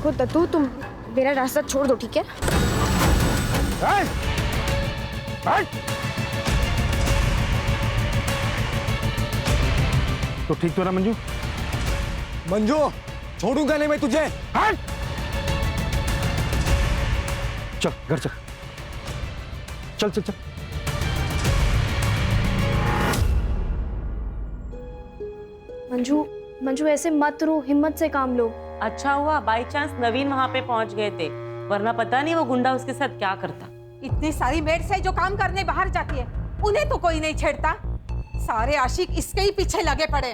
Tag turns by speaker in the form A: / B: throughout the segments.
A: देखो दत्तू, तुम मेरा रास्ता छोड़ दो, ठीक है?
B: तो ठीक तो ना मंजू?
C: मंजू, छोड़ूंगा नहीं मैं तुझे।
B: चल घर चल, चल चल चल।
A: मंजू, मंजू ऐसे मत रो, हिम्मत से काम लो।
D: अच्छा हुआ बाई चांस नवीन वहाँ पे पहुँच गए थे, वरना पता नहीं वो गुंडा उसके साथ क्या करता।
E: इतनी सारी मेड्स है जो काम करने बाहर जाती है, उन्हें तो कोई नहीं छेड़ता। सारे आशिक इसके ही पीछे लगे पड़े।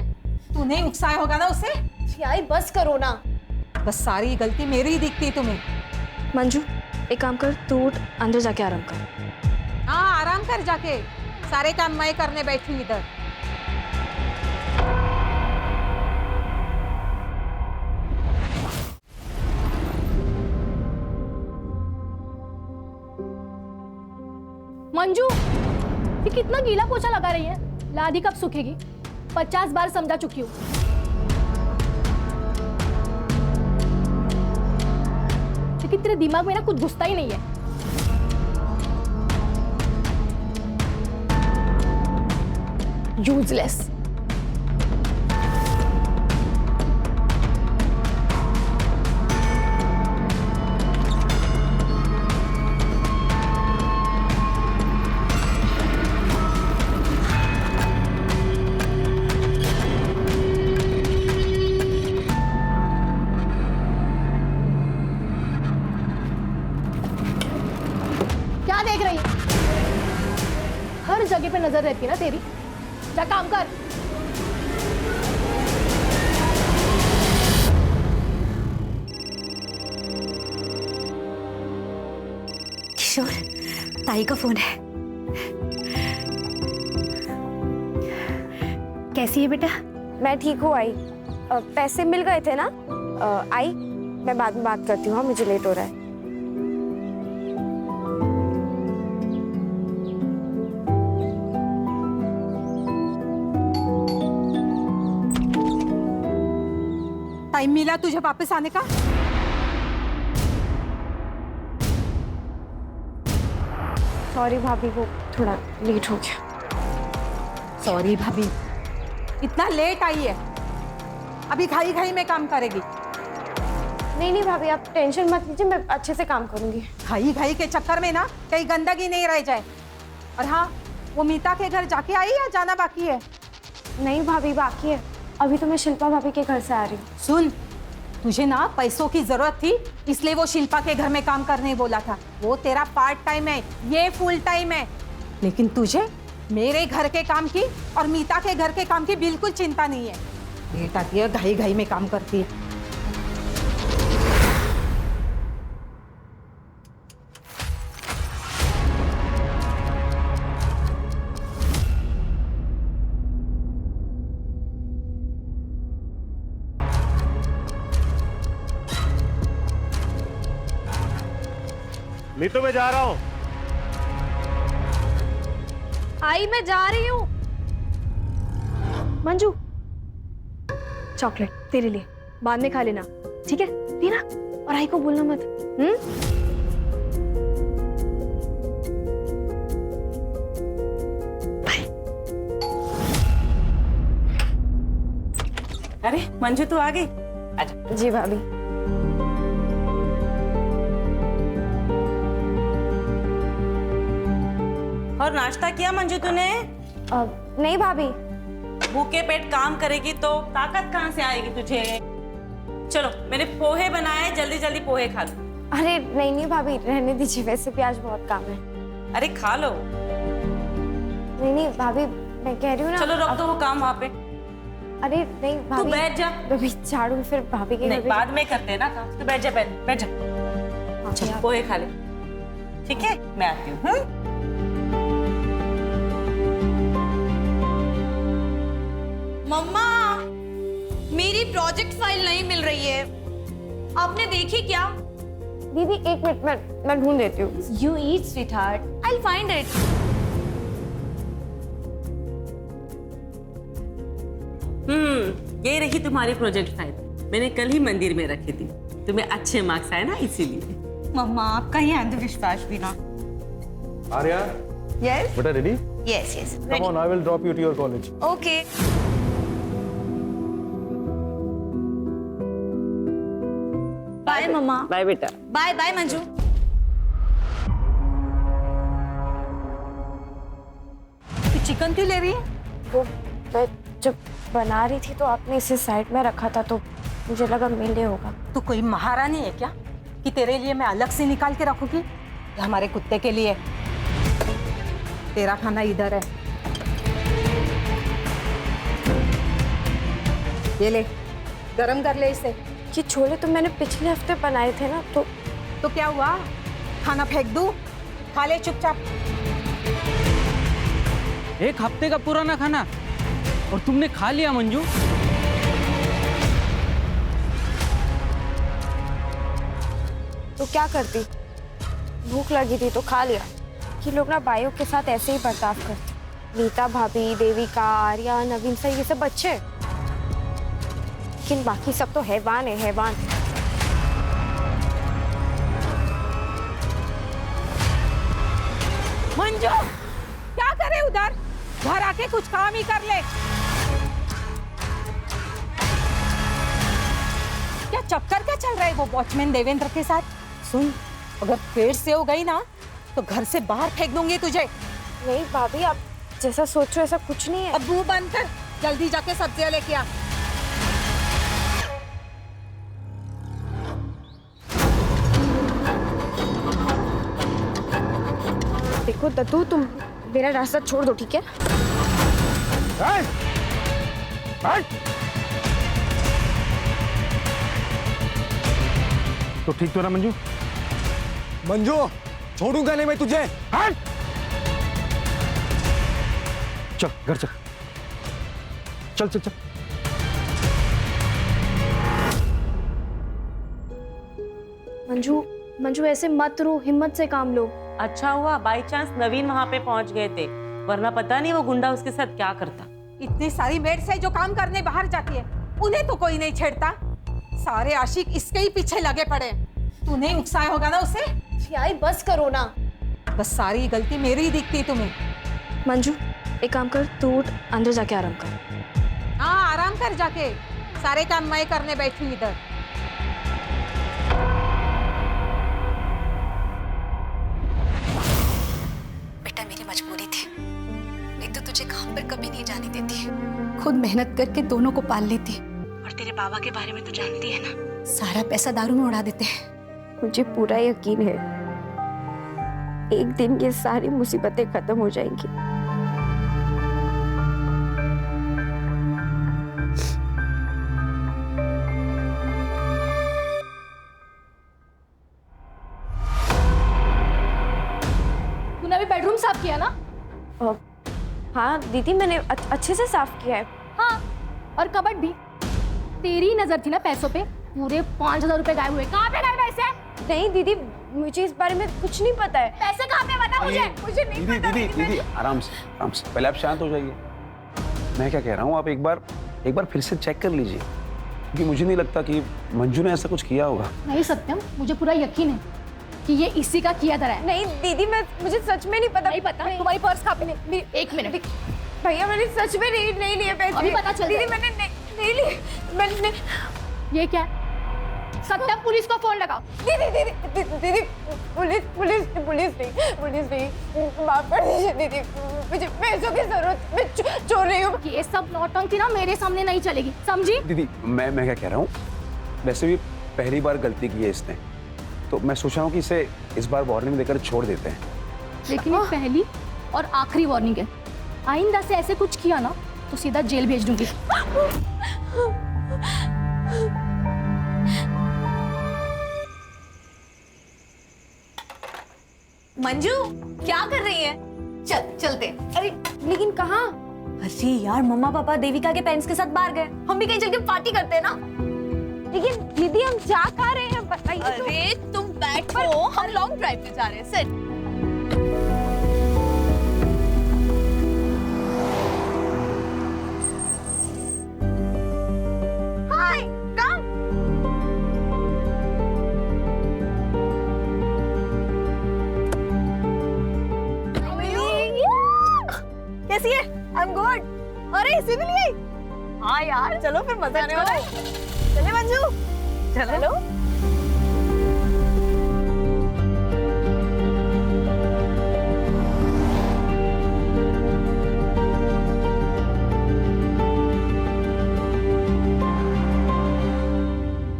E: तूने उकसाया होगा ना उसे।
A: यार बस करो ना।
E: बस सारी गलती मेरी ही दिखती तुम्हें।
A: मंजू एक काम कर, तू उठ, अंदर जाके आराम कर।
E: हाँ आराम कर जाके, सारे काम मैं करने बैठी हूँ इधर।
F: मंजू, ये कितना गीला पोछा लगा रही है? लादी कब सूखेगी? 50 बार समझा चुकी हूँ। लेकिन तेरे दिमाग में ना कुछ घुसता ही नहीं है। यूजलेस। क्या देख रही है? हर जगह पे नजर रहती है ना तेरी। जा काम कर।
G: किशोर, ताई का फोन है। कैसी है बेटा?
A: मैं ठीक हूँ आई। पैसे मिल गए थे ना? आई, मैं बाद में बात करती हूँ, मुझे लेट हो रहा है।
E: टाइम मिला तुझे वापस आने का?
A: सॉरी भाभी, वो थोड़ा लेट हो गया।
E: सॉरी भाभी, इतना लेट आई है, अभी खाई खाई में काम करेगी।
A: नहीं नहीं भाभी, आप टेंशन मत लीजिए, मैं अच्छे से काम करूंगी।
E: खाई खाई के चक्कर में ना कहीं गंदगी नहीं रह जाए। और हाँ, वो मीता के घर जाके आई या जाना बाकी है?
A: नहीं भाभी, बाकी है। अभी तो मैं शिल्पा भाभी के घर से आ रही हूँ।
E: सुन, तुझे ना पैसों की जरूरत थी, इसलिए वो शिल्पा के घर में काम करने बोला था। वो तेरा पार्ट टाइम है, ये फुल टाइम है। लेकिन तुझे मेरे घर के काम की और मीता के घर के काम की बिल्कुल चिंता नहीं है। बेटा दिया घाई घाई में काम करती है।
B: मीतू मैं जा रहा हूँ।
A: आई, मैं जा रही हूँ। मंजू, चॉकलेट तेरे लिए, बाद में खा लेना, ठीक है? पीना, और आई को बोलना मत। बाय।
D: अरे मंजू तू आ गई? आजा।
A: जी भाभी।
D: और नाश्ता किया मंजू तूने?
A: नहीं भाभी।
D: भूखे पेट काम करेगी तो ताकत कहाँ से आएगी तुझे? चलो मैंने पोहे बनाए, जल्दी जल्दी पोहे खा लो।
A: अरे नहीं नहीं भाभी, रहने दीजिए, वैसे भी आज बहुत काम है।
D: अरे खा लो।
A: नहीं नहीं भाभी, मैं कह रही हूँ ना।
D: चलो रख दो वो काम वहाँ पे।
A: अरे नहीं
D: तू
A: भाभी,
D: बैठ जा।
A: अभी झाड़ू फिर भाभी के
D: नहीं,
A: घर
D: बाद में करते हैं ना काम। तू बैठ जा, बैठ जा। चल पोहे खा ले, ठीक है? मैं आती हूँ।
G: मम्मा, मेरी प्रोजेक्ट फाइल नहीं मिल रही है। आपने देखी क्या?
A: दीदी एक मिनट, मैं ढूंढ देती हूँ।
G: You eat, sweetheart. I'll find it.
D: ये रही तुम्हारी प्रोजेक्ट फाइल। मैंने कल ही मंदिर में रखी थी। तुम्हें अच्छे मार्क्स आए ना इसीलिए।
E: मम्मा आपका ही अंधविश्वास भी ना।
B: आर्या,
G: यस
B: बेटा ready?
G: Yes yes
B: come on, I will drop you to your college.
G: Okay. Bye मम्मा।
D: बाय बेटा।
G: Bye bye Manju.
E: तू चिकन क्यों ले रही है?
A: वो मैं जब बना रही थी तो आपने इसे साइड में रखा था तो मुझे लगा मिले होगा।
E: तू कोई महारानी है क्या कि तेरे लिए मैं अलग से निकाल के रखूंगी? ये हमारे कुत्ते के लिए। तेरा खाना इधर है, ये ले, गरम कर ले इसे।
A: ये छोले तो मैंने पिछले हफ्ते बनाए थे ना, तो
E: क्या हुआ? खाना फेंक दूं? खा ले चुपचाप।
H: एक हफ्ते का पुराना खाना और तुमने खा लिया मंजू?
A: तो क्या करती? भूख लगी थी तो खा लिया। ये लोग ना भाइयों के साथ ऐसे ही बर्ताव करते। नीता भाभी, देविका, आर्या, नवीन सर, ये सब बच्चे, लेकिन बाकी सब तो हैवान है, हैवान।
E: मंजू क्या करे उधर? घर आके कुछ काम ही कर ले। क्या चक्कर क्या चल रहा है वो वॉचमैन देवेंद्र के साथ? सुन, अगर फिर से हो गई ना तो घर से बाहर फेंक दूंगी तुझे।
A: नहीं भाभी, आप जैसा सोचो ऐसा कुछ नहीं है।
E: अब मुंह बंद कर, जल्दी जाके सब्जियां लेके आ।
A: देखो दद्दू, तुम मेरा रास्ता छोड़ दो, ठीक है?
B: तो ठीक तो ना मंजू?
C: मंजू, छोड़ूंगा नहीं मैं तुझे।
B: चल घर चल, चल चल चल।
F: मंजू, मंजू ऐसे मत रो, हिम्मत से काम लो।
D: अच्छा हुआ बाई चांस नवीन वहां पे पहुंच गए थे, वरना पता नहीं वो गुंडा उसके साथ क्या करता।
E: इतनी सारी मेड्स है जो काम करने बाहर जाती है, उन्हें तो कोई नहीं छेड़ता। सारे आशिक इसके ही पीछे लगे पड़े। तूने ही उकसाया होगा ना उसे।
F: यार बस करो ना।
E: बस सारी गलती मेरी ही दिखती तुम्हें।
A: मंजू एक काम कर, तू उठ, अंदर जाके आराम कर।
E: हाँ आराम कर जाके, सारे काम मैं करने बैठी हूँ इधर।
I: बेटा मेरी मजबूरी थी, नहीं तो तुझे काम पर कभी नहीं जाने देती। खुद मेहनत करके दोनों को पाल लेती। और तेरे बाबा के बारे में तो जानती है ना, सारा पैसा दारू में उड़ा देते हैं।
A: मुझे पूरा यकीन है एक दिन ये सारी मुसीबतें खत्म हो जाएंगी।
F: तूने अभी बेडरूम साफ किया ना?
A: हाँ दीदी, मैंने अच्छे से साफ किया है।
F: हाँ, और कबर्ड भी। तेरी नजर थी ना पैसों पे, पूरे 5,000 रुपए गायब हुए। कहाँ पे गए पैसे?
A: नहीं दीदी, मुझे इस बारे में कुछ नहीं पता है।
F: पैसे कहाँ पे? बता मुझे। मुझे नहीं
J: दीदी
F: पता।
J: दीदी दीदी आराम से पहले आप शांत हो जाइए। मैं क्या कह रहा हूँ, आप एक बार फिर से चेक कर लीजिए, क्योंकि मुझे नहीं लगता कि मंजू ने ऐसा कुछ किया होगा।
F: नहीं सत्यम, मुझे पूरा यकीन है कि ये इसी का किया धरा है।
A: नहीं दीदी, मुझे सच में नहीं पता।
F: नहीं पता? तुम्हारी पर्स कहाँ पे? नहीं, एक मिनट।
A: भैया मैंने सच में नहीं लिए पैसे।
F: अभी पता चल
A: दीदी
F: जाएगा।
A: मैंने नहीं लिए। मैंने
F: ये क्या है? सत्यम, पुलिस को फोन लगाओ।
A: दीदी पुलिस नहीं, माफ कर दीजिए दीदी, मुझे पैसों की जरूरत, मैं चोर रही हूँ।
F: ये सब नौटंकी ना मेरे सामने नहीं चलेगी, समझी?
J: दीदी मैं क्या कह रहा हूँ, वैसे भी पहली बार गलती की है इसने, तो मैं सोच रहा हूँ कि इसे इस बार वार्निंग देकर छोड़ देते हैं।
F: लेकिन ये पहली और आखिरी वार्निंग है। आइंदा से ऐसे कुछ किया ना तो सीधा जेल भेज दूंगी।
G: मंजू क्या कर रही है? चलते।
A: अरे लेकिन कहाँ?
G: अरे यार, मम्मा पापा देविका के पेरेंट्स के साथ बाहर गए, हम भी कहीं चल के पार्टी करते हैं ना।
A: लेकिन दीदी हम जा कहाँ रहे हैं बताइए तो।
G: अरे तुम बैठो, हम लॉन्ग ड्राइव पे जा रहे हैं। सिट। हाय, कम। कैसी है? I am good. अरे इसी में लिए? हाँ यार, चलो फिर मजा आने वाला है। चले मंजू, चलो।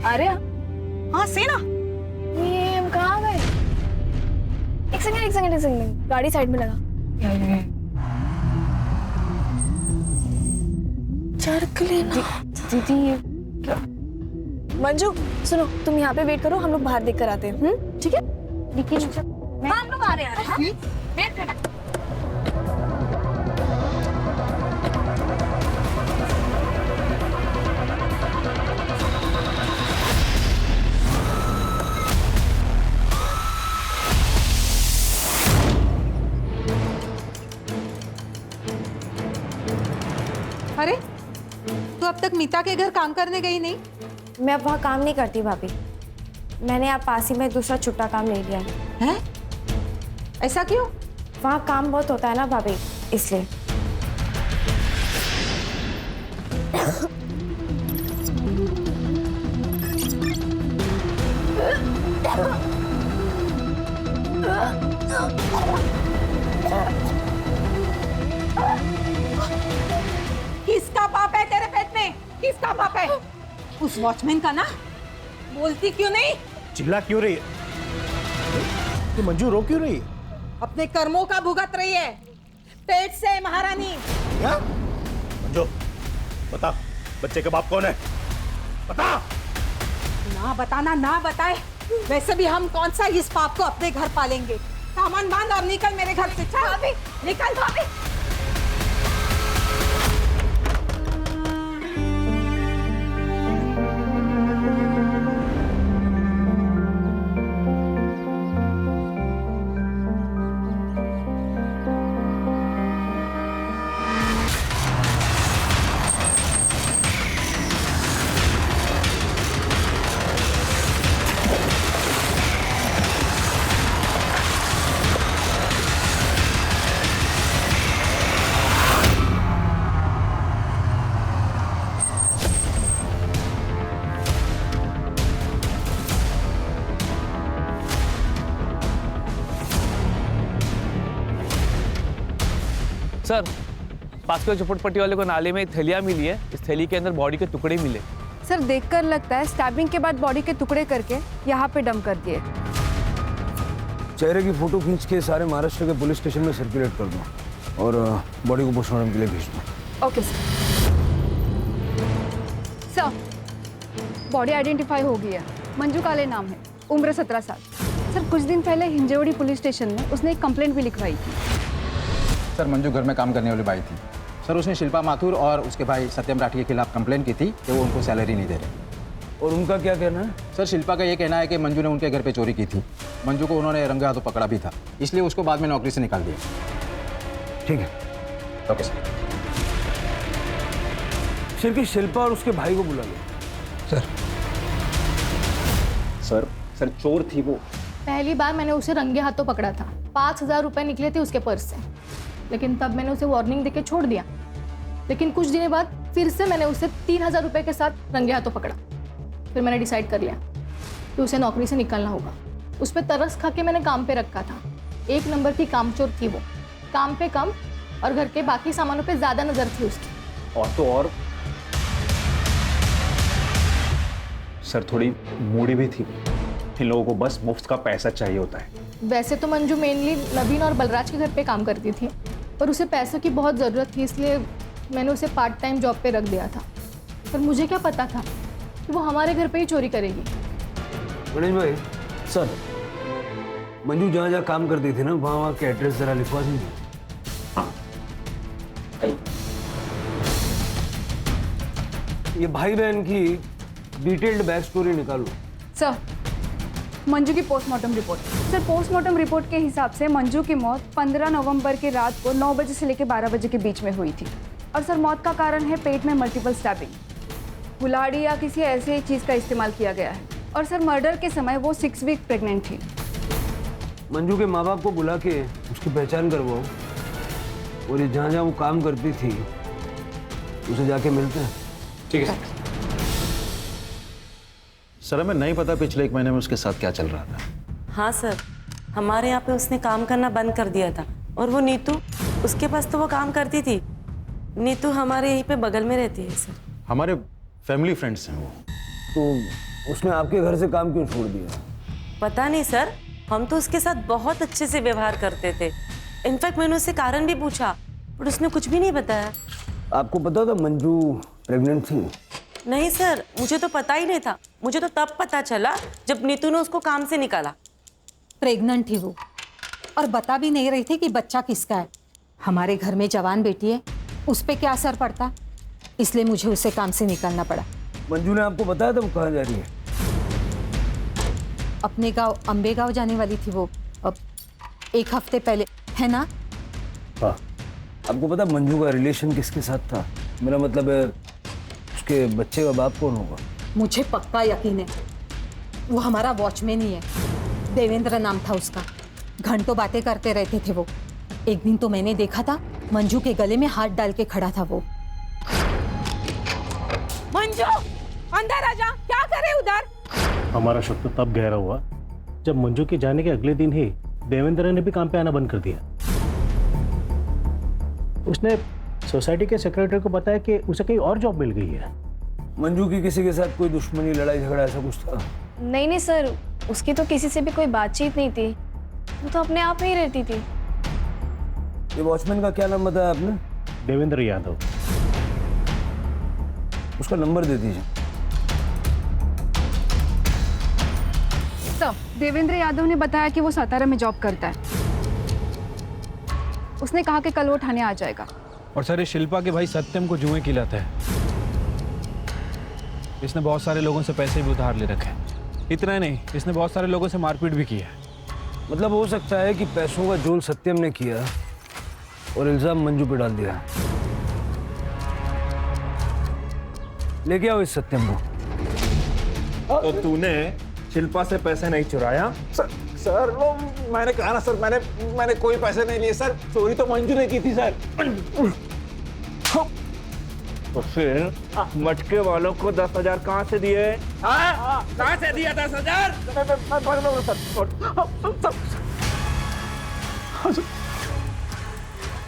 A: अरे
G: हाँ सेना,
A: ये हम कहाँ गए? एक सेकंड, गाड़ी साइड में लगा। चरक लेना। दीदी
G: मंजू
A: सुनो, तुम यहाँ पे वेट करो, हम लोग बाहर देख कर आते हैं, ठीक है? लेकिन
G: हाँ, हम लोग आ रहे हैं। वेट करना।
E: अरे तू अब तक मीता के घर काम करने गई नहीं?
A: मैं अब वहाँ काम नहीं करती भाभी। मैंने आप पास ही में दूसरा छुट्टा काम ले लिया है।
E: हैं? ऐसा क्यों?
A: वहाँ काम बहुत होता है ना भाभी, इसलिए।
E: किसका पाप है तेरे पेट में? किसका पाप है? उस वॉचमैन का ना? बोलती क्यों नहीं?
C: चिल्ला क्यों रही है? ये मंजू रो क्यों रही है?
E: अपने कर्मों का भुगत रही है। पेट से महारानी।
C: क्या? मंजू बता, बच्चे का बाप कौन है? बता।
E: ना बताना ना बताए, वैसे भी हम कौन सा इस पाप को अपने घर पालेंगे। सामान बांध और निकल मेरे घर से। चल भाभी, निकल भाभी।
H: सर, पास के झोपड़पट्टी वाले को नाले में एक थैलियाँ मिली है। इस थैली के अंदर बॉडी के टुकड़े मिले।
A: सर देखकर लगता है स्टैबिंग के बाद बॉडी के टुकड़े करके यहाँ पे डंप कर दिए।
B: चेहरे की फोटो खींच के सारे महाराष्ट्र के पुलिस स्टेशन में सर्कुलेट कर दो और बॉडी को पोस्टमार्टम के लिए भेज दो।
A: Okay sir. बॉडी आइडेंटिफाई हो गई है। मंजू काले नाम है, उम्र 17 साल। सर कुछ दिन पहले हिंजवड़ी पुलिस स्टेशन में उसने एक कंप्लेंट भी लिखवाई थी।
K: सर मंजू घर में काम करने वाली बाई थी। सर उसने शिल्पा माथुर और उसके भाई सत्यम राठी के खिलाफ कंप्लेन की थी कि वो उनको सैलरी नहीं दे रहे।
B: और उनका क्या कहना है?
K: सर शिल्पा का ये कहना है कि मंजू ने उनके घर पे चोरी की थी। मंजू को उन्होंने रंगे हाथों पकड़ा भी था, इसलिए उसको बाद में नौकरी से निकाल दिया।
B: ठीक है,
K: ओके सर।
B: सिर्फ शिल्पा और उसके भाई को बुला लो।
J: सर चोर थी वो।
F: पहली बार मैंने उसे रंगे हाथों पकड़ा था। 5,000 रुपए निकले थे उसके पर्स से, लेकिन तब मैंने उसे वार्निंग देके छोड़ दिया। लेकिन कुछ दिनों बाद फिर से मैंने उसे 3,000 रुपए के साथ रंगे हाथों पकड़ा। फिर मैंने डिसाइड कर लिया कि उसे नौकरी से निकालना होगा। उस पर तरस खा के मैंने काम पे रखा था। 1 नंबर की कामचोर थी वो। काम पे कम और घर के बाकी सामानों पे ज़्यादा नज़र थी उसकी।
J: और तो और सर थोड़ी मूडी भी थी। इन लोगों को बस मुफ्त का पैसा चाहिए होता है।
F: वैसे तो मंजू मेनली नवीन और बलराज के घर पे काम करती थी, पर उसे पैसों की बहुत ज़रूरत थी, इसलिए मैंने उसे पार्ट टाइम जॉब पे रख दिया था। पर मुझे क्या पता था कि वो हमारे घर पे ही चोरी करेगी।
B: गणेश भाई सर, मंजू जहाँ जहाँ काम करती थी ना, वहाँ के एड्रेस जरा लिखवा दीजिए। ये भाई बहन की डिटेल्ड बैक स्टोरी निकालो।
A: सर मंजू की postmortem report. Sir postmortem report के हिसाब से मंजू की मौत 15 नवंबर की रात को 9 बजे से लेकर 12 बजे के बीच में हुई थी। और सर मौत का कारण है पेट में मल्टीपल स्टैबिंग। कुल्हाड़ी या किसी ऐसे चीज़ का इस्तेमाल किया गया है। और सर मर्डर के समय वो 6 वीक प्रेग्नेंट थी।
B: मंजू के माँ बाप को बुला के उसकी पहचान करवाओ। और ये जहाँ जहाँ वो काम करती थी उसे जाके मिलते हैं।
J: ठीक है सर। हमें नहीं पता पिछले 1 महीने में उसके साथ क्या चल रहा था।
D: हाँ सर, हमारे यहाँ पे उसने काम करना बंद कर दिया था। और वो नीतू, उसके पास तो वो काम करती थी। नीतू हमारे यहीं पे बगल में रहती है सर।
J: हमारे फैमिली फ्रेंड्स हैं वो।
B: तो उसने आपके घर से काम क्यों छोड़ दिया?
D: पता नहीं सर, हम तो उसके साथ बहुत अच्छे से व्यवहार करते थे। इनफैक्ट मैंने उससे कारण भी पूछा, पर उसने कुछ भी नहीं बताया।
B: आपको पता था मंजू प्रेग्नेंट थी?
D: नहीं सर, मुझे तो पता ही नहीं था। मुझे तो तब पता चला जब नीतू ने उसको काम से निकाला।
E: प्रेग्नेंट थी वो, और बता भी नहीं रही थी कि बच्चा किसका है। हमारे घर में जवान बेटी है, उस पर क्या असर पड़ता, इसलिए मुझे उसे काम से निकालना पड़ा।
B: मंजू ने आपको बताया था वो कहाँ जा रही है?
E: अपने गांव अंबेगांव जाने वाली थी वो, अब 1 हफ्ते पहले, है ना?
B: हाँ। आपको पता मंजू का रिलेशन किसके साथ था? मेरा मतलब है उसके बच्चे का बाप कौन होगा?
E: मुझे पक्का यकीन है वो हमारा वॉचमैन ही है। देवेंद्र नाम था उसका। घंटों बातें करते रहते थे वो। एक दिन तो मैंने देखा था मंजू के गले में हाथ डाल के खड़ा था वो। मंजू, अंदर आजा, क्या करे उधर?
C: हमारा शक तो तब गहरा हुआ जब मंजू के जाने के अगले दिन ही देवेंद्र ने भी काम पे आना बंद कर दिया। उसने सोसाइटी के सेक्रेटरी को बताया कि उसे कहीं और जॉब मिल गई है।
B: मंजू की किसी के साथ कोई दुश्मनी, लड़ाई झगड़ा ऐसा कुछ था?
A: नहीं सर, उसकी तो किसी से भी कोई बातचीत नहीं थी। वो तो अपने आप में ही रहती थी।
B: ये वॉचमैन का क्या नाम बताया आपने?
C: देवेंद्र यादव।
B: उसका नंबर दे दीजिए।
A: सर, देवेंद्र यादव ने बताया कि वो सातारा में जॉब करता है। उसने कहा कि कल वो थाने आ जाएगा।
K: और सर ये शिल्पा के भाई सत्यम को जुए खिलाता है। इसने बहुत सारे लोगों से पैसे भी उधार ले रखे हैं। इतना नहीं, इसने बहुत सारे लोगों से मारपीट भी की है।
B: मतलब हो सकता है कि पैसों का जोल सत्यम ने किया और इल्जाम मंजू पे डाल दिया। लेके आओ इस सत्यम को।
L: तो तूने शिल्पा से पैसे नहीं चुराया?
K: सर वो मैंने कहा ना सर, मैंने कोई पैसे नहीं लिए सर। चोरी तो मंजू ने की थी सर।
L: तो फिर मटके वालों को 10,000 कहाँ से दिए? कहाँ से दिया 10,000?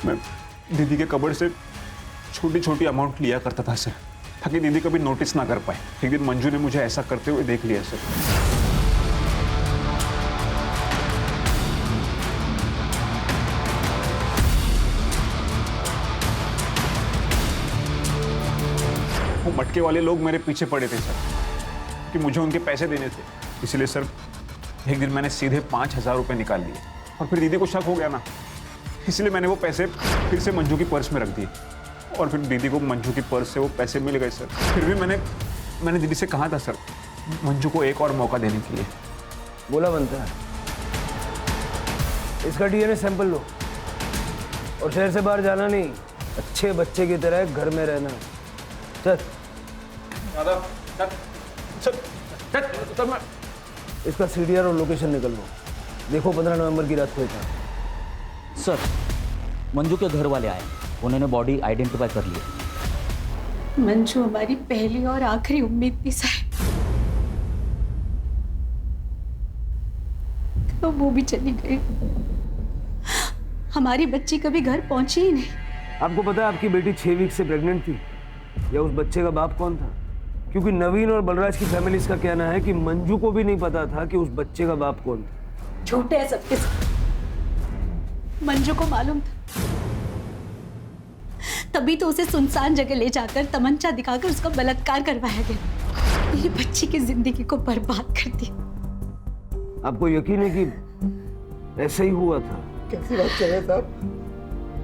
J: मैं दीदी के कबड़ से छोटी छोटी अमाउंट लिया करता था सर, ताकि दीदी कभी नोटिस ना कर पाए। एक दिन मंजू ने मुझे ऐसा करते हुए देख लिया सर। वो मटके वाले लोग मेरे पीछे पड़े थे सर कि मुझे उनके पैसे देने थे। इसलिए सर एक दिन मैंने सीधे 5,000 रुपये निकाल लिए और फिर दीदी को शक हो गया ना, इसलिए मैंने वो पैसे फिर से मंजू की पर्स में रख दिए और फिर दीदी को मंजू की पर्स से वो पैसे मिल गए सर। फिर भी मैंने दीदी से कहा था सर मंजू को एक और मौका देने के लिए।
B: बोला बनता है। इसका डीएनए सैंपल लो और शहर से बाहर जाना नहीं, अच्छे बच्चे की तरह घर में रहना। चल इसका सीडीआर और लोकेशन निकल लो। देखो 15 नवंबर की रात को था।
M: सर मंजू के घर वाले आए, उन्होंने बॉडी आइडेंटिफाई कर ली।
I: मंजू हमारी पहली और आखिरी उम्मीद थी साहब, तो वो भी चली गई। हमारी बच्ची कभी घर पहुंची ही नहीं।
B: आपको पता है आपकी बेटी 6 वीक से प्रेग्नेंट थी? या उस बच्चे का बाप कौन था? क्योंकि नवीन और बलराज की फैमिली का कहना है कि मंजू को भी नहीं पता था कि उस बच्चे का बाप कौन था।
I: झूठे है सबके सब। मंजू को मालूम था, तभी तो उसे सुनसान जगह ले जाकर तमंचा दिखाकर उसका बलात्कार करवाया गया। मेरी बच्ची की जिंदगी को बर्बाद कर दिया।
B: आपको यकीन है कि ऐसा ही हुआ था?
L: कैसी बात कर रहे हैं साहब?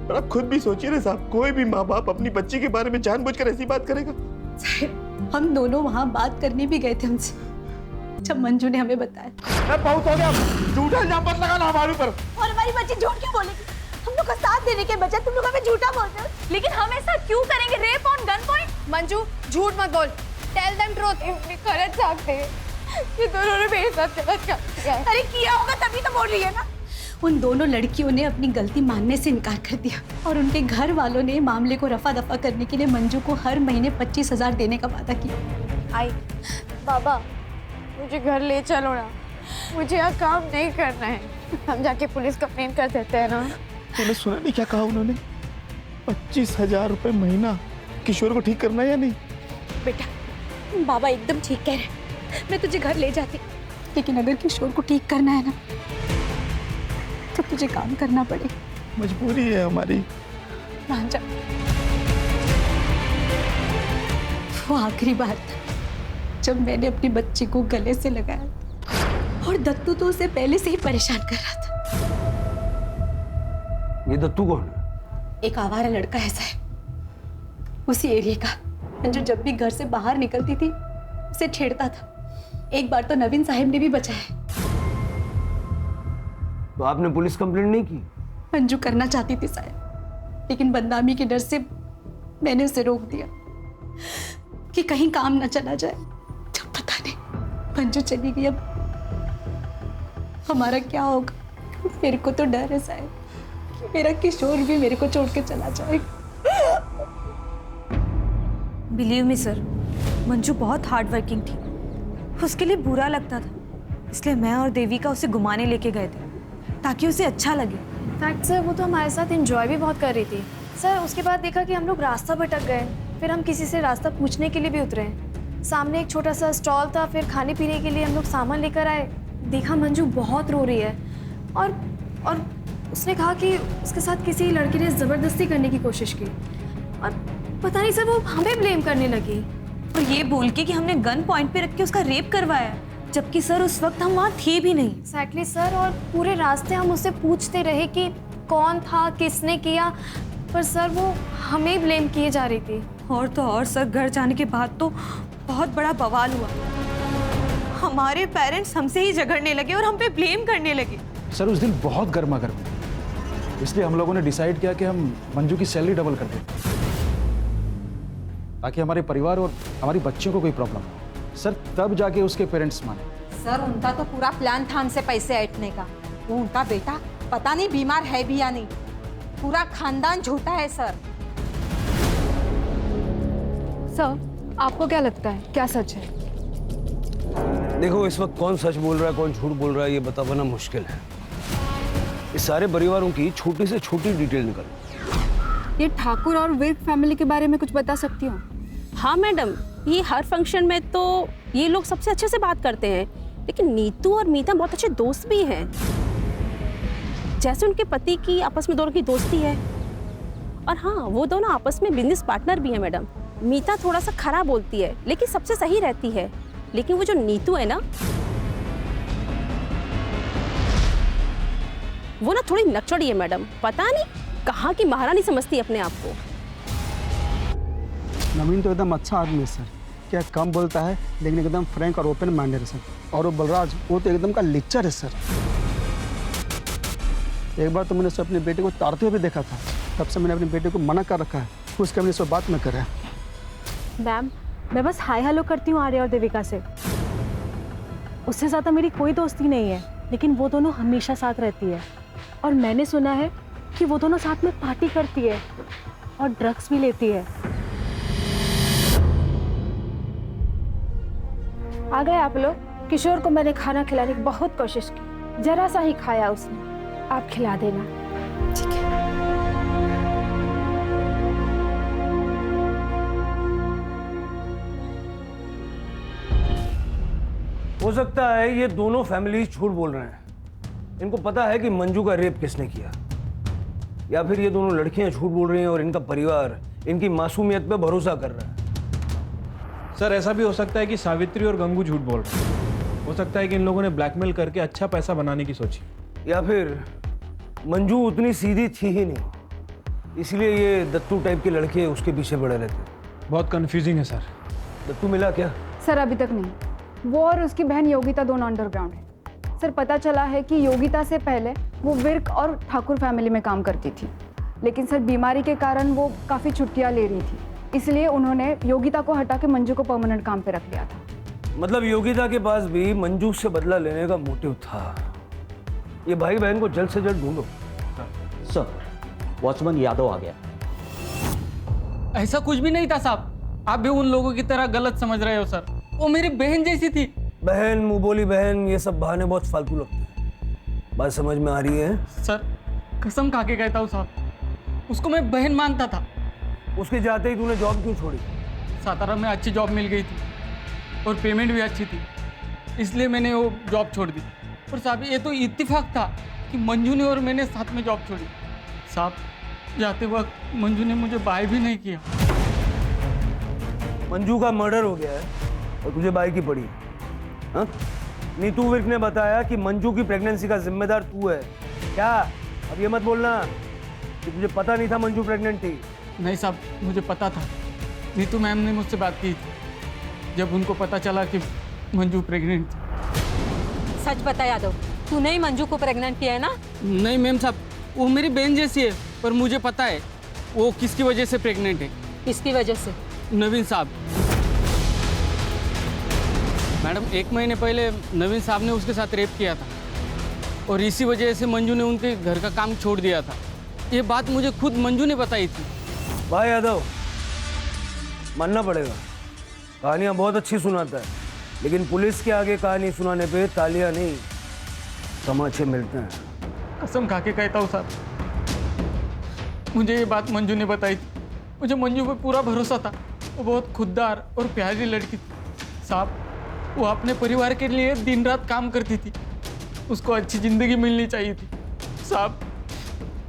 L: पर आप खुद भी सोचिए ना साहब, कोई भी माँ बाप अपनी बच्ची के बारे में जानबूझकर ऐसी बात करेगा?
I: साहब हम दोनों वहां बात करने भी गए थे उनसे, जब मंजू ने हमें बताया।
L: बहुत हो गया, झूठा इल्जाम मत लगाना हमारे ऊपर।
I: और हमारी बच्ची झूठ क्यों बोलेगी? हम लोग का साथ देने के बजाय तुम लोग हमें झूठा बोलते हो।
A: लेकिन हम ऐसा क्यों करेंगे? Rape on gun point? Manju झूठ मत बोल, टेल देम ट्रूथ।
I: गलत चाहते हैं, ये दोनों ने मेरे साथ गलत किया। अरे किया होगा तभी तो बोल रही है ना। उन दोनों लड़कियों ने अपनी गलती मानने से इनकार कर दिया और उनके घर वालों ने मामले को रफा दफा करने के लिए मंजू को हर महीने 25,000 देने का वादा किया।
G: आई बाबा, मुझे घर ले चलो ना, मुझे यहाँ काम नहीं करना है। हम जाके पुलिस कंप्लेन कर देते हैं ना।
L: तूने सुना नहीं क्या कहा उन्होंने? 25,000 रुपए महीना। किशोर को ठीक करना है या नहीं?
I: बेटा बाबा एकदम ठीक कह रहे हैं, मैं तुझे घर ले जाती, लेकिन अगर किशोर को ठीक करना है ना तो तुझे काम करना पड़े।
L: मजबूरी है हमारी।
I: मान जा। वो आखिरी बार था जब मैंने अपनी बच्ची को गले से लगाया और दत्तू तो उसे पहले से ही परेशान कर रहा था।
B: ये दत्तू कौन है?
I: एक आवारा लड़का ऐसा है उसी एरिया का, जो जब भी घर से बाहर निकलती थी उसे छेड़ता था। एक बार तो नवीन साहब ने भी बचाया।
B: तो आपने पुलिस कंप्लेंट नहीं की?
I: मंजू करना चाहती थी साहब, लेकिन बदनामी के डर से मैंने उसे रोक दिया कि कहीं काम न चला जाए। जब पता नहीं मंजू चली गई, अब हमारा क्या होगा? मेरे को तो डर है साहब कि मेरा किशोर भी मेरे को छोड़ के चला जाएगा।
G: बिलीव मी सर, मंजू बहुत हार्ड वर्किंग थी, उसके लिए बुरा लगता था, इसलिए मैं और देविका उसे घुमाने लेके गए थे ताकि उसे अच्छा लगे।
A: फैक्ट सर, वो तो हमारे साथ एंजॉय भी बहुत कर रही थी सर। उसके बाद देखा कि हम लोग रास्ता भटक गए, फिर हम किसी से रास्ता पूछने के लिए भी उतरे। सामने एक छोटा सा स्टॉल था, फिर खाने पीने के लिए हम लोग सामान लेकर आए। देखा मंजू बहुत रो रही है और उसने कहा कि उसके साथ किसी लड़की ने ज़बरदस्ती करने की कोशिश की और पता नहीं सर वो हमें ब्लेम करने लगी
G: और ये बोल के कि हमने गन पॉइंट पे रख के उसका रेप करवाया, जबकि सर उस वक्त हम वहाँ थे भी नहीं।
A: एक्जैक्टली सर, और पूरे रास्ते हम उससे पूछते रहे कि कौन था, किसने किया, पर सर वो हमें ब्लेम किए जा रही थी।
G: और तो और सर, घर जाने के बाद तो बहुत बड़ा बवाल हुआ। हमारे पेरेंट्स हमसे ही झगड़ने लगे और हम पे ब्लेम करने लगे।
K: सर उस दिन बहुत गर्मा गर्म, इसलिए हम लोगों ने डिसाइड किया कि हम मंजू की सैलरी डबल कर दें ताकि हमारे परिवार और हमारी बच्चियों को कोई प्रॉब्लम हो। सर तब जाके उसके पेरेंट्स माने।
E: सर उनका तो पूरा प्लान था हमसे पैसे ऐंठने का। वो उनका बेटा पता नहीं बीमार है भी या नहीं, पूरा खानदान झूठा है सर।
A: सर आपको क्या लगता है, क्या सच है?
B: देखो, इस वक्त कौन सच बोल रहा है कौन झूठ बोल रहा है ये बता पाना मुश्किल है। इस सारे परिवारों की छोटी से छोटी डिटेल निकल।
A: ये ठाकुर और विर्क फैमिली के बारे में कुछ बता सकती हो?
N: हाँ मैडम, ये हर फंक्शन में तो ये लोग सबसे अच्छे से बात करते हैं, लेकिन नीतू और मीता बहुत अच्छे दोस्त भी हैं। जैसे उनके पति की आपस में दोनों की दोस्ती है, और हाँ वो दोनों आपस में बिजनेस पार्टनर भी हैं मैडम। मीता थोड़ा सा खराब बोलती है लेकिन सबसे सही रहती है, लेकिन वो जो नीतू है ना, वो ना थोड़ी नकचड़ी है मैडम। पता नहीं कहाँ की महारानी समझती है अपने आप को।
O: नवीन तो एकदम अच्छा आदमी है सर, क्या कम बोलता है लेकिन एकदम फ्रैंक और ओपन माइंडेड है सर। और वो बलराज, वो तो एकदम का लिक्चर है सर। एक बार तो मैंने उसे अपने बेटे को तारते हुए भी देखा था, तब से मैंने अपने बेटे को मना कर रखा है उसके हमने से बात न करे।
P: मैम मैं बस हाय हेलो करती हूँ आर्या और देविका से, उससे ज़्यादा मेरी कोई दोस्ती नहीं है, लेकिन वो दोनों हमेशा साथ रहती है। और मैंने सुना है कि वो दोनों साथ में पार्टी करती है और ड्रग्स भी लेती है।
F: आ गए आप लोग। किशोर को मैंने खाना खिलाने की बहुत कोशिश की, जरा सा ही खाया उसने। आप खिला देना।
A: ठीक है।
B: हो सकता है ये दोनों फैमिली झूठ बोल रहे हैं। इनको पता है कि मंजू का रेप किसने किया, या फिर ये दोनों लड़कियां झूठ बोल रही हैं और इनका परिवार इनकी मासूमियत पे भरोसा कर रहा है।
Q: सर ऐसा भी हो सकता है कि सावित्री और गंगू झूठ बोल रहे हैं। हो सकता है कि इन लोगों ने ब्लैकमेल करके अच्छा पैसा बनाने की सोची,
B: या फिर मंजू उतनी सीधी थी ही नहीं, इसलिए ये दत्तू टाइप के लड़के उसके पीछे पड़े रहते।
Q: बहुत कंफ्यूजिंग है सर।
B: दत्तू मिला क्या?
A: सर अभी तक नहीं। वो और उसकी बहन योगिता दोनों अंडरग्राउंड है। सर पता चला है कि योगिता से पहले वो विर्क और ठाकुर फैमिली में काम करती थी, लेकिन सर बीमारी के कारण वो काफ़ी छुट्टियां ले रही थी, इसलिए उन्होंने योगिता को हटा के मंजू को परमानेंट काम पे रख लिया था।
B: मतलब योगिता के पास भी मंजू से बदला लेने का मोटिव था। ये भाई बहन को जल्द से जल्द ढूंढो।
M: सर, वॉचमैन यादव आ गया।
R: ऐसा कुछ भी नहीं था साहब, आप भी उन लोगों की तरह गलत समझ रहे हो सर। वो मेरी बहन जैसी थी।
B: बहन, मुंह बोली बहन, ये सब बहाने बहुत फालतू लगते हैं। बात समझ में आ रही है?
R: सर कसम खा के कहता हूँ साहब, उसको मैं बहन मानता था।
B: उसके जाते ही तूने जॉब क्यों छोड़ी?
R: सातारा में अच्छी जॉब मिल गई थी और पेमेंट भी अच्छी थी, इसलिए मैंने वो जॉब छोड़ दी। और साहब ये तो इत्तेफाक था कि मंजू ने और मैंने साथ में जॉब छोड़ी। साहब जाते वक्त मंजू ने मुझे बाय भी नहीं किया।
B: मंजू का मर्डर हो गया है और तुझे बाई की पड़ी। हाँ? नीतू विर्क ने बताया कि मंजू की प्रेगनेंसी का जिम्मेदार तू है। क्या? अब ये मत बोलना कि तुझे पता नहीं था मंजू प्रेग्नेंट थी।
R: नहीं साहब, मुझे पता था। नीतू मैम ने मुझसे बात की थी जब उनको पता चला कि मंजू प्रेग्नेंट थी।
E: सच बता यादव, तूने ही मंजू को प्रेग्नेंट किया है ना?
R: नहीं मैम साहब, वो मेरी बहन जैसी है, पर मुझे पता है वो किसकी वजह से प्रेग्नेंट है।
E: किसकी वजह से?
R: नवीन साहब। मैडम 1 महीने पहले नवीन साहब ने उसके साथ रेप किया था और इसी वजह से मंजू ने उनके घर का काम छोड़ दिया था। ये बात मुझे खुद मंजू ने बताई थी।
B: भाई यादव, मानना पड़ेगा, कहानियां बहुत अच्छी सुनाता है, लेकिन पुलिस के आगे कहानी सुनाने पे तालियां नहीं तमाचे मिलते हैं।
R: कसम खा के कहता हूँ साहब, मुझे ये बात मंजू ने बताई थी। मुझे मंजू पे पूरा भरोसा था। वो बहुत खुददार और प्यारी लड़की थी साहब। वो अपने परिवार के लिए दिन रात काम करती थी। उसको अच्छी जिंदगी मिलनी चाहिए थी साहब।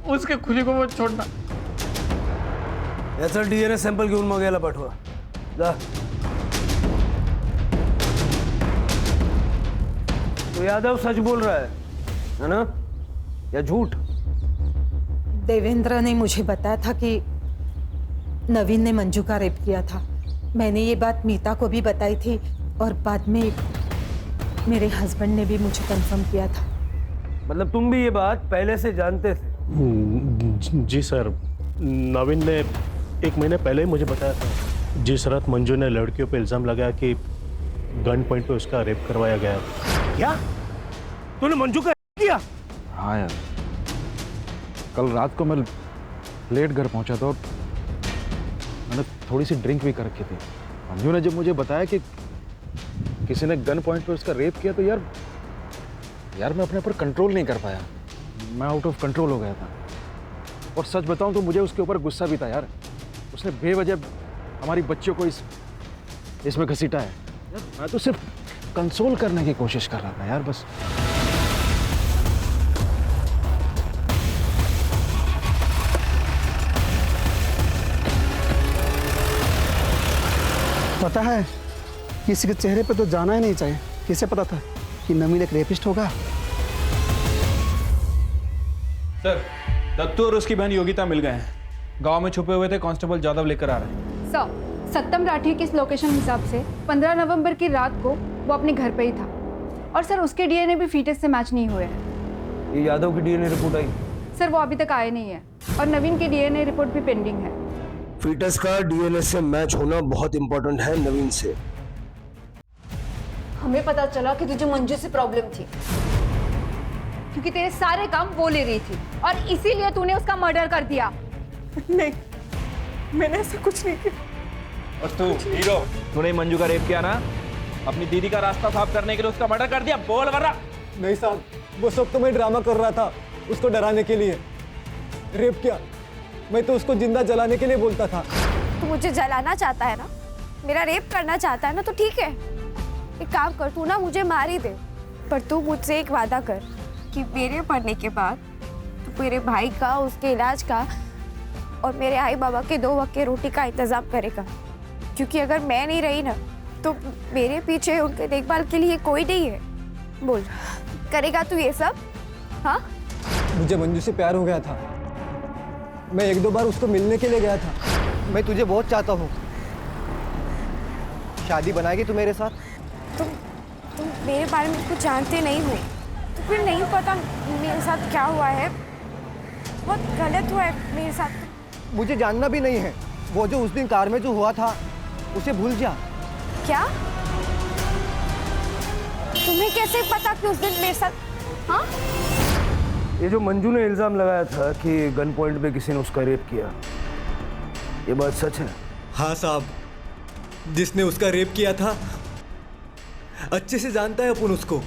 R: उसके खुली को मत छोड़ना।
B: याचा DNA सॅम्पल घेऊन मग याला पाठवा जा। तो यादव सच बोल रहा है ना, या झूठ?
E: देवेंद्र ने मुझे बताया था कि नवीन ने मंजू का रेप किया था। मैंने ये बात मीता को भी बताई थी और बाद में मेरे हस्बैंड ने भी मुझे कंफर्म किया था।
B: मतलब तुम भी ये बात पहले से जानते थे?
S: जी सर, नवीन ने 1 महीने पहले ही मुझे बताया था। जिस रात मंजू ने लड़कियों पे इल्जाम लगाया कि गन पॉइंट पे उसका रेप करवाया गया।
B: क्या तूने मंजू का रेप किया?
K: हाँ यार, कल रात को मैं लेट घर पहुंचा था और मैंने थोड़ी सी ड्रिंक भी कर रखी थी। मंजू ने जब मुझे बताया कि किसी ने गन पॉइंट पे उसका रेप किया तो यार मैं अपने ऊपर कंट्रोल नहीं कर पाया। मैं आउट ऑफ कंट्रोल हो गया था। और सच बताऊं तो मुझे उसके ऊपर गुस्सा भी था यार। उसने बेवजह हमारी बच्चियों को इसमें घसीटा है। मैं तो सिर्फ कंसोल करने की कोशिश कर रहा था यार, बस।
O: पता है, किसी के चेहरे पे तो जाना ही नहीं चाहिए। किसे पता था कि नवीन एक रेपिस्ट होगा?
Q: सर, दत्तू और उसकी बहन योगिता मिल गए हैं। गांव में छुपे हुए थे, कांस्टेबल जादव लेकर आ रहे हैं।
A: सर, सत्यम राठी की इस लोकेशन हिसाब से 15 नवंबर की रात को वो अपने घर पे ही था और सर उसके DNA भी फीटस से मैच नहीं हुए हैं।
B: ये यादव की DNA रिपोर्ट आई?
A: सर वो अभी तक आए नहीं है और नवीन की DNA रिपोर्ट भी पेंडिंग है।
B: फीटस का DNA से मैच होना बहुत इंपॉर्टेंट है नवीन से।
A: हमें पता चला कि तुझे मंजू से प्रॉब्लम थी क्योंकि तेरे सारे काम वो ले रही थी और इसीलिए तूने उसका मर्डर कर दिया।
R: नहीं, मैंने ऐसा कुछ नहीं किया।
L: और तू हीरो, तूने मंजू का रेप किया ना? अपनी दीदी का रास्ता साफ करने के लिए उसका मर्डर कर दिया। बोल वरना।
O: नहीं साहब, वो सब तो मैं ड्रामा कर रहा था उसको डराने के लिए। रेप किया? मैं तो उसको जिंदा जलाने के लिए बोलता था।
T: तू मुझे जलाना चाहता है ना, मेरा रेप करना चाहता है ना, तो ठीक है, एक काम कर, तू ना मुझे मार ही दे, पर तू मुझसे एक वादा कर कि मेरे मरने के बाद तू मेरे भाई का, उसके इलाज का और मेरे आई बाबा के 2 वक्त के रोटी का इंतजाम करेगा। क्योंकि अगर मैं नहीं रही ना तो मेरे पीछे उनके देखभाल के लिए कोई नहीं है। बोल, करेगा तू ये सब? हाँ,
O: मुझे मंजू से प्यार हो गया था। मैं 1-2 बार उसको मिलने के लिए गया था।
U: मैं तुझे बहुत चाहता हूँ। शादी बनाएगी तू मेरे साथ?
T: तुम मेरे बारे में कुछ जानते नहीं हो, तो फिर नहीं पता मेरे साथ क्या हुआ है। बहुत गलत हुआ है मेरे साथ।
U: मुझे जानना भी नहीं है। वो जो उस दिन कार में जो हुआ था उसे भूल जा।
T: क्या? तुम्हें कैसे पता कि उस दिन मेरे साथ? हाँ,
B: ये जो मंजू ने इल्जाम लगाया था कि गन पॉइंट पे किसी ने उसका रेप किया, ये बात सच है?
O: हाँ साहब, जिसने उसका रेप किया था अच्छे से जानता है अपन उसको,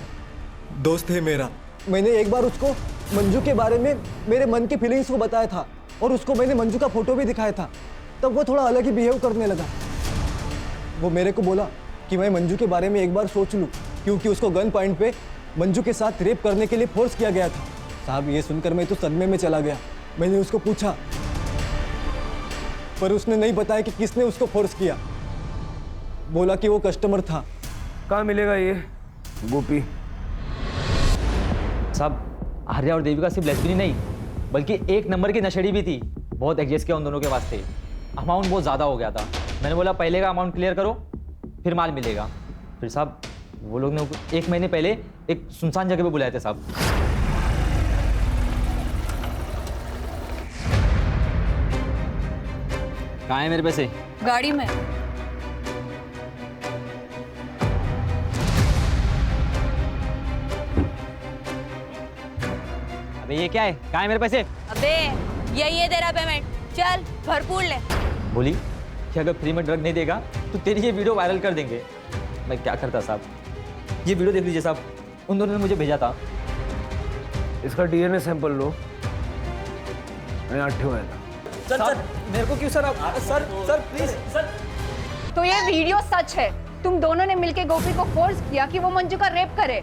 O: दोस्त है मेरा। मैंने एक बार उसको मंजू के बारे में मेरे मन की फीलिंग्स को बताया था और उसको मैंने मंजू का फोटो भी दिखाया था। तब वो थोड़ा अलग ही बिहेव करने लगा। वो मेरे को बोला कि मैं मंजू के बारे में एक बार सोच लूं, क्योंकि उसको गन पॉइंट पे मंजू के साथ रेप करने के लिए फोर्स किया गया था। साहब ये सुनकर मैं तो सदमे में चला गया। मैंने उसको पूछा, पर उसने नहीं बताया कि किसने उसको फोर्स किया। बोला कि वो कस्टमर था।
B: कहाँ मिलेगा ये गोपी?
H: साहब आर्या और देविका सिर्फ लेस्बियन नहीं बल्कि एक नंबर की नशेड़ी भी थी। बहुत एडजस्ट किया उन दोनों के वास्ते। अमाउंट बहुत ज़्यादा हो गया था। मैंने बोला पहले का अमाउंट क्लियर करो फिर माल मिलेगा। फिर साहब वो लोग ने 1 महीने पहले एक सुनसान जगह पे बुलाए थे साहब। कहाँ है मेरे पैसे?
I: गाड़ी में।
H: अबे ये क्या है? कहाँ है मेरे पैसे?
T: अबे यही है तेरा पेमेंट, चल भरपूर ले।
H: बोली कि अगर फ्री में ड्रग नहीं देगा तो तेरी ये वीडियो वायरल कर देंगे। मैं क्या करता साहब? ये वीडियो देख लीजिए साहब, उन दोनों ने मुझे भेजा था।
B: इसका डीएनए सैंपल लो। मैं आठ हुआ था।
H: सर मेरे को क्यों सर? आप सर प्लीज सर।
A: तो ये वीडियो सच है? तुम दोनों ने मिलकर गोपी को फोर्स किया कि वो मंजू का रेप करे?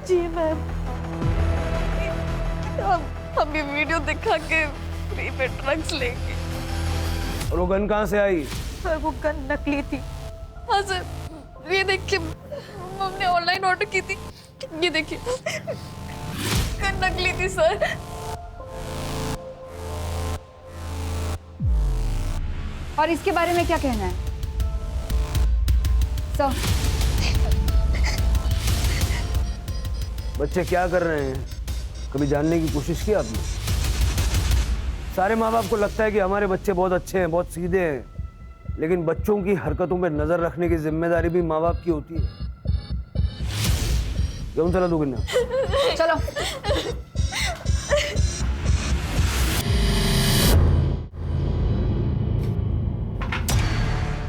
T: जी मैम, हम ये वीडियो दिखा के फ्री में ड्रग्स लेंगे।
B: और वो गन कहाँ से आई?
T: सर वो गन नकली थी। हाँ सर, ये देखिए हमने ऑनलाइन ऑर्डर की थी। ये देखिए गन नकली थी सर।
A: और इसके बारे में क्या कहना है सर?
B: बच्चे क्या कर रहे हैं? कभी जानने की कोशिश की आपने? सारे माँ बाप को लगता है कि हमारे बच्चे बहुत अच्छे हैं, बहुत सीधे हैं, लेकिन बच्चों की हरकतों पर नजर रखने की जिम्मेदारी भी माँ बाप की होती है। क्यों चला दो गिन्ना?
A: चलो।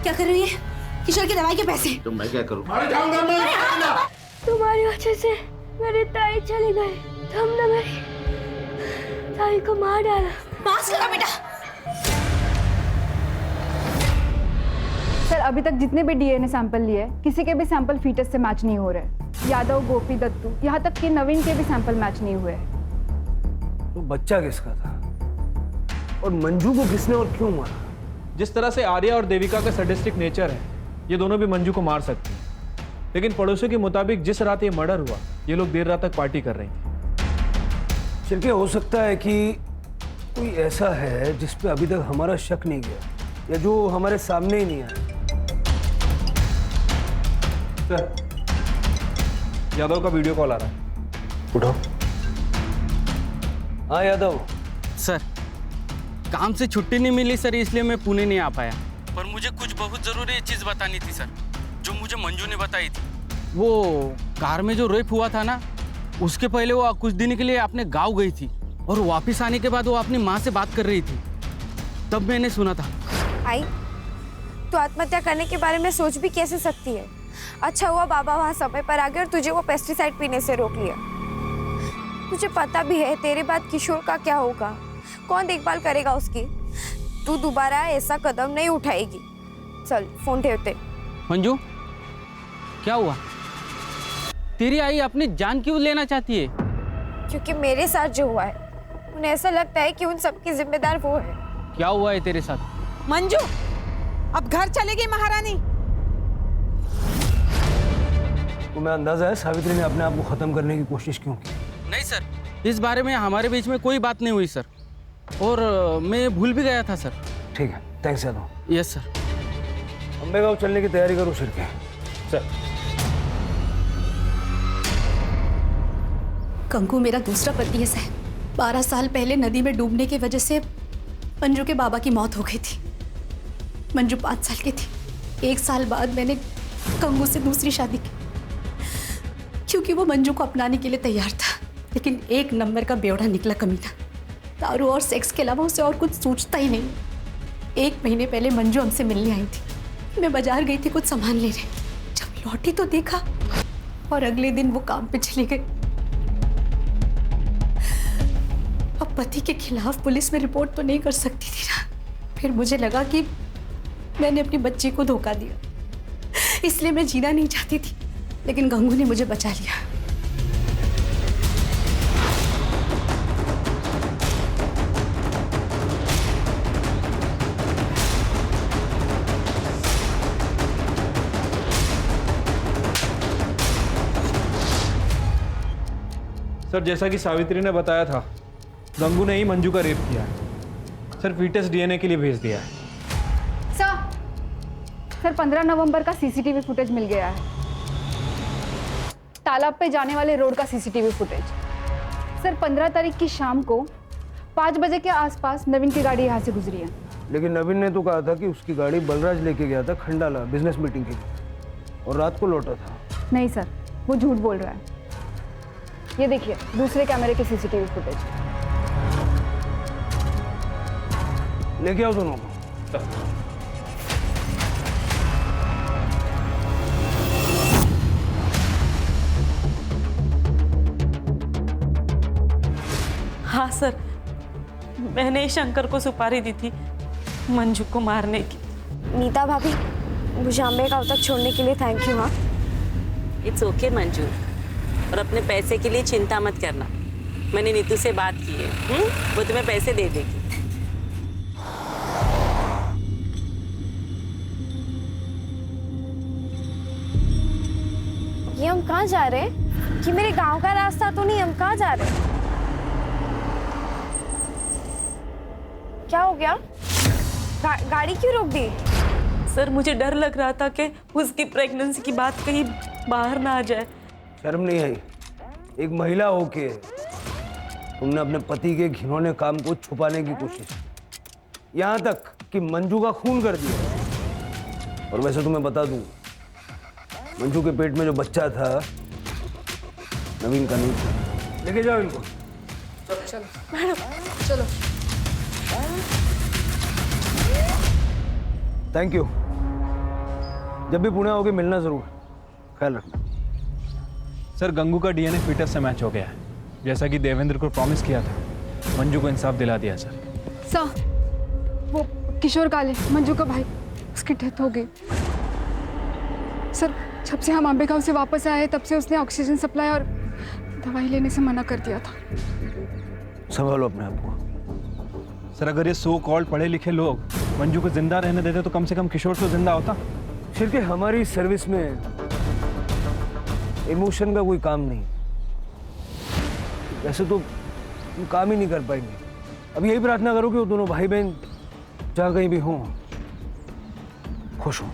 I: क्या कर रही है? किशोर की दवाई के पैसे।
C: तो मैं क्या करूं?
T: तुम्हारी वजह से मेरी ताई चली गई। तुमने मेरी ताई को मार डाला।
I: पास करो बेटा।
A: सर अभी तक जितने भी डीएनए सैंपल लिए किसी के भी सैंपल फीटस से मैच नहीं हो रहे। यादव, गोपी, दत्तू, यहाँ तक कि नवीन के भी सैंपल मैच नहीं हुए।
B: तो बच्चा किसका था? और मंजू को किसने और क्यों मारा?
Q: जिस तरह से आर्या और देविका का सैडिस्टिक नेचर है, ये दोनों भी मंजू को मार सकती हैं। लेकिन पड़ोसियों के मुताबिक जिस रात ये मर्डर हुआ, ये लोग देर रात तक पार्टी कर रही थी।
B: चिरके हो सकता है कि कोई ऐसा है जिस पे अभी तक हमारा शक नहीं गया, या जो हमारे सामने ही नहीं आया।
Q: सर यादव का वीडियो कॉल आ रहा है।
B: उठाओ। हाँ यादव।
V: सर काम से छुट्टी नहीं मिली सर, इसलिए मैं पुणे नहीं आ पाया। पर मुझे कुछ बहुत ज़रूरी चीज़ बतानी थी सर, जो मुझे मंजू ने बताई थी। वो कार में जो रेप हुआ था ना, उसके पहले वो कुछ दिन के लिए अपने गांव गई थी और वापस आने के बाद वो अपनी माँ से बात कर रही थी। तब मैंने सुना था।
T: आई तो आत्महत्या करने के बारे में सोच भी कैसे सकती है? अच्छा हुआ बाबा वहाँ समय पर आ गए और तुझे वो पेस्टिसाइड पीने से रोक लिया। तुझे पता भी है तेरे बाद किशोर का क्या होगा, कौन देखभाल करेगा उसकी? तू दोबारा ऐसा कदम नहीं उठाएगी। चल फोन ठेवते।
V: मंजू क्या हुआ? तेरी आई अपनी जान क्यों लेना चाहती है?
T: क्योंकि मेरे साथ जो हुआ है उन्हें ऐसा लगता है कि उन सब की जिम्मेदार वो है।
V: क्या हुआ है तेरे साथ?
E: मंजू अब घर चलेगी महारानी।
B: तुम्हें अंदाजा है सावित्री ने अपने आप को खत्म करने की कोशिश क्यों की?
V: नहीं सर, इस बारे में हमारे बीच में कोई बात नहीं हुई सर, और मैं भूल भी गया था सर।
B: ठीक है, thanks Yadav.
V: Yes sir.
B: Ambe गाँव चलने की तैयारी करो शिरके।
V: सर
I: कंकु मेरा दूसरा पति है सर। 12 साल पहले नदी में डूबने की वजह से मंजू के बाबा की मौत हो गई थी। मंजू 5 साल की थी। 1 साल बाद मैंने कंगू से दूसरी शादी की, क्योंकि वो मंजू को अपनाने के लिए तैयार था। लेकिन एक नंबर का बेवड़ा निकला कमीना। दारू और सेक्स के अलावा उसे और कुछ सोचता ही नहीं। 1 महीने पहले मंजू हमसे मिलने आई थी। मैं बाजार गई थी कुछ सामान लेने, जब लौटी तो देखा, और अगले दिन वो काम पे चली गई। अब पति के खिलाफ पुलिस में रिपोर्ट तो नहीं कर सकती थी ना। फिर मुझे लगा कि मैंने अपनी बच्ची को धोखा दिया, इसलिए मैं जीना नहीं चाहती थी, लेकिन गंगू ने मुझे बचा लिया।
Q: सर जैसा कि सावित्री ने बताया था, गंगू ने ही मंजू का रेप किया है। सर फीटस डीएनए के लिए भेज दिया है।
A: सर 15 नवंबर का सीसीटीवी फुटेज मिल गया है। तालाब पे जाने वाले रोड का सीसीटीवी फुटेज। सर 15 तारीख की शाम को 5 बजे के आसपास नवीन की गाड़ी यहाँ से गुजरी है।
B: लेकिन नवीन ने तो कहा था कि उसकी गाड़ी बलराज लेके गया था खंडाला बिजनेस मीटिंग के लिए, और रात को लौटा था।
A: नहीं सर, वो झूठ बोल रहा है। ये देखिए दूसरे कैमरे के सीसीटीवी फुटेज।
B: लेके आओ दोनों को।
D: हाँ सर, मैंने शंकर को सुपारी दी थी मंजू को मारने की।
T: नीता भाभी, मुझे अम्बे गांव तक छोड़ने के लिए थैंक यू। हाँ
D: इट्स ओके मंजू, और अपने पैसे के लिए चिंता मत करना। मैंने नीतू से बात की है, वो तुम्हें पैसे दे देगी।
T: ये हम कहाँ जा रहे हैं? कि मेरे गांव का रास्ता तो नहीं, हम कहाँ जा रहे हैं? क्या हो गया? गाड़ी क्यों रोक दी?
D: सर मुझे डर लग रहा था कि उसकी प्रेगनेंसी की बात कहीं बाहर ना आ जाए।
B: शर्म नहीं आई? एक महिला होके तुमने अपने पति के घिनौने काम को छुपाने की कोशिश, यहाँ तक कि मंजू का खून कर दिया। और वैसे तुम्हें बता दूं, मंजू के पेट में जो बच्चा था नवीन का नहीं था। लेके जाओ इनको।
A: चलो मैडम, चलो।
B: Thank you. जब भी पुणे आओगे मिलना जरूर, ख्याल रखना।
Q: सर गंगू का डीएनए फीटस से मैच हो गया है, जैसा कि देवेंद्र को प्रॉमिस किया था। मंजू को इंसाफ दिला दिया सर।
A: सर वो किशोर काले, मंजू का भाई, उसकी डेथ हो गई। सर जब से हम अम्बे गांव से वापस आए तब से उसने ऑक्सीजन सप्लाई और दवाई लेने से मना कर दिया था।
B: संभालो अपने आप को।
Q: सर अगर ये सो कॉल्ड पढ़े लिखे लोग मंजू को जिंदा रहने देते तो कम से कम किशोर तो जिंदा होता।
B: फिर के हमारी सर्विस में इमोशन का कोई काम नहीं। वैसे तो तुम काम ही नहीं कर पाएंगे। अब यही प्रार्थना करो कि वो दोनों भाई बहन जहाँ कहीं भी हों खुश हों।